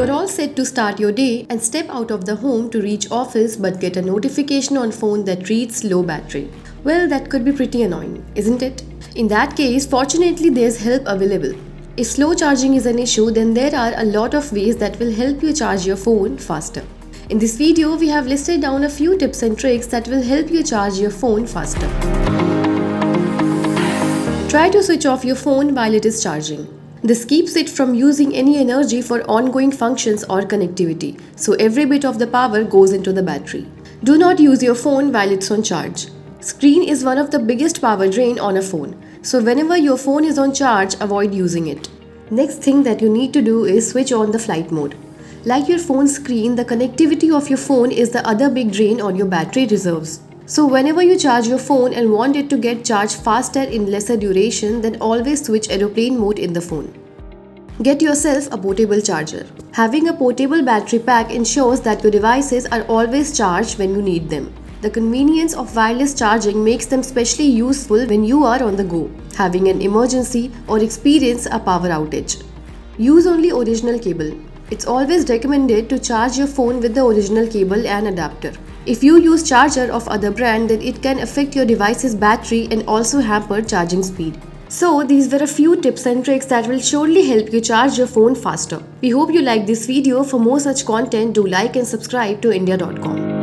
You're all set to start your day and step out of the home to reach office but get a notification on phone that reads low battery. Well, that could be pretty annoying, isn't it? In that case, fortunately there's help available. If slow charging is an issue, then there are a lot of ways that will help you charge your phone faster. In this video, we have listed down a few tips and tricks that will help you charge your phone faster. Try to switch off your phone while it is charging. This keeps it from using any energy for ongoing functions or connectivity, so every bit of the power goes into the battery. Do not use your phone while it's on charge. Screen is one of the biggest power drain on a phone, so whenever your phone is on charge, avoid using it. Next thing that you need to do is switch on the flight mode. Like your phone screen, the connectivity of your phone is the other big drain on your battery reserves. So whenever you charge your phone and want it to get charged faster in lesser duration, then always switch aeroplane mode in the phone. Get yourself a portable charger. Having a portable battery pack ensures that your devices are always charged when you need them. The convenience of wireless charging makes them especially useful when you are on the go, having an emergency or experience a power outage. Use only original cable. It's always recommended to charge your phone with the original cable and adapter. If you use charger of other brand, then it can affect your device's battery and also hamper charging speed. So these were a few tips and tricks that will surely help you charge your phone faster. We hope you liked this video. For more such content, do like and subscribe to India.com.